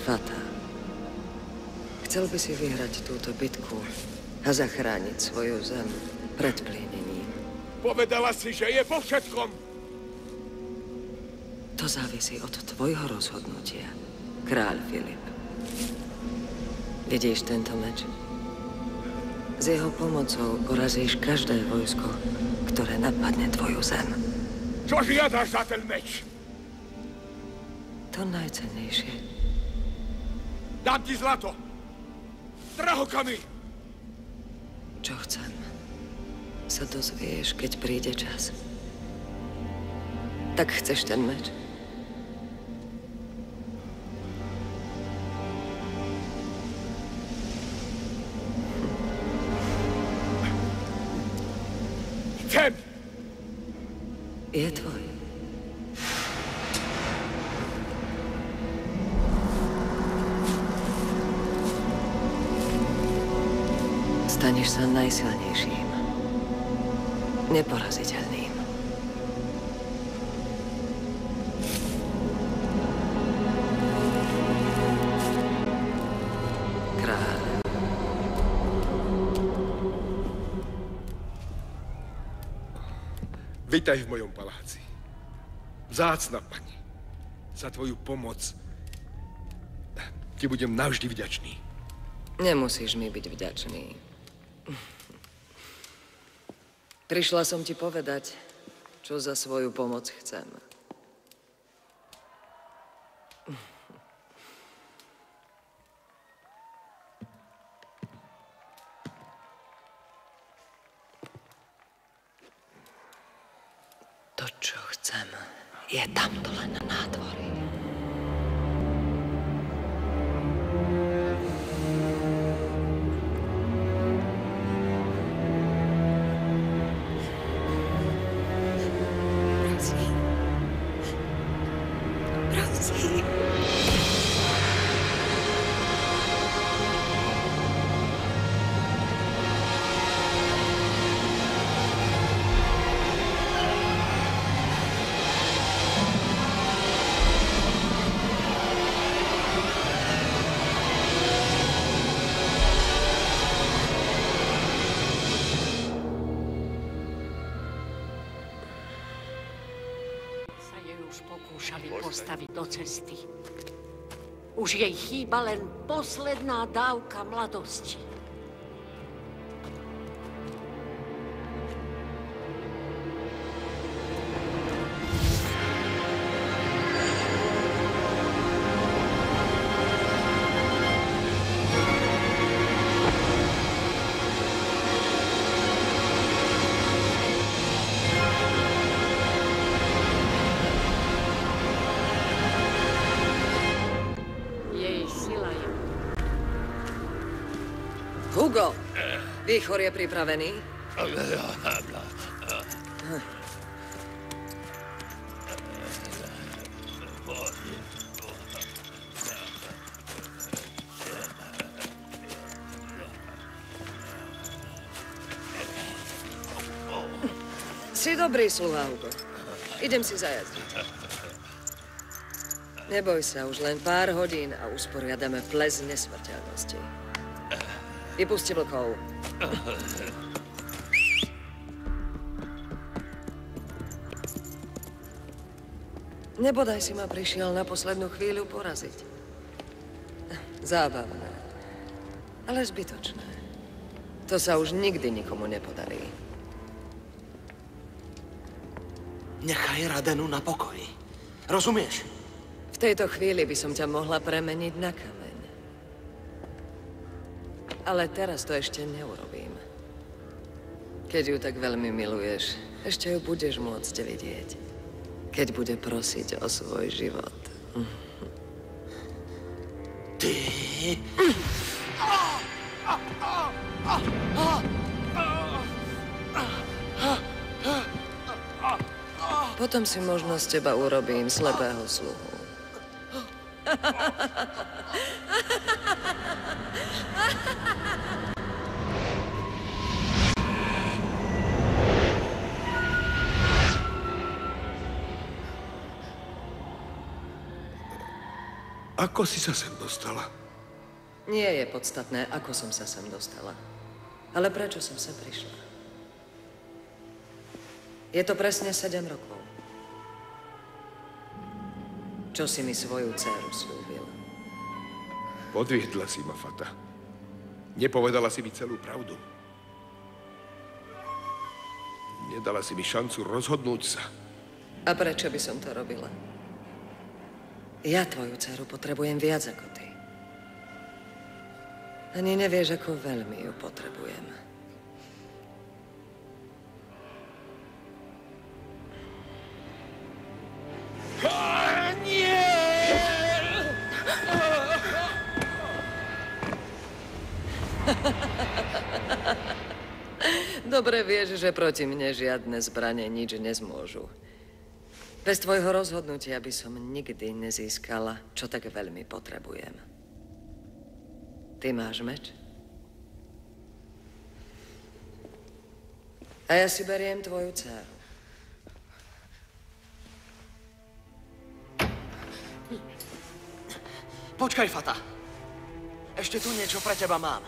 Fata. Chcel by si vyhrať túto bitku a zachrániť svoju zem pred plienením. Povedala si, že je po všetkom. To závisí od tvojho rozhodnutia, kráľ Filip. Vidíš tento meč? S jeho pomocou porazíš každé vojsko, ktoré napadne tvoju zem. Čo žiadaš za ten meč? To najcennejšie. Dám ti zlato. Drahokamy. Čo chcem, sa dozvieš, keď príde čas. Tak chceš ten meč? Chcem. Je tvoj. Staneš sa najsilnejším. Neporaziteľným. Kráľ. Vítaj v mojom paláci. Vzácna pani. Za tvoju pomoc ti budem navždy vďačný. Nemusíš mi byť vďačný. Prišla som ti povedať, čo za svoju pomoc chcem. To, čo chcem, je tamto len na nádvorí. Postaviť do cesty. Už jej chýba len posledná dávka mladosti. Hugo, výchor je pripravený? Si dobrý sluha, Hugo. Idem si zajazdiť. Neboj sa, už len pár hodín a usporiadame ples nesmrteľnosti. Vypusti vlkov. Nebodaj si ma prišiel na poslednú chvíľu poraziť. Zábavné, ale zbytočné. To sa už nikdy nikomu nepodarí. Nechaj Radenu na pokoji. Rozumieš? V tejto chvíli by som ťa mohla premeniť na kameň. Ale teraz to ešte neurobím. Keď ju tak veľmi miluješ, ešte ju budeš môcť vidieť. Keď bude prosiť o svoj život. Ty... Potom si možno z teba urobím slepého sluhu. Ako si sa sem dostala? Nie je podstatné, ako som sa sem dostala. Ale prečo som sa prišla? Je to presne 7 rokov. Čo si mi svoju dcéru slúbil? Podviedla si ma, Fata. Nepovedala si mi celú pravdu. Nedala si mi šancu rozhodnúť sa. A prečo by som to robila? Ja tvoju dceru potrebujem viac ako ty. Ani nevieš, ako veľmi ju potrebujem. Dobre vieš, že proti mne žiadne zbrane nič nezmôžu. Bez tvojho rozhodnutia by som nikdy nezískala, čo tak veľmi potrebujem. Ty máš meč? A ja si beriem tvoju dceru. Počkaj, Fata. Ešte tu niečo pre teba mám.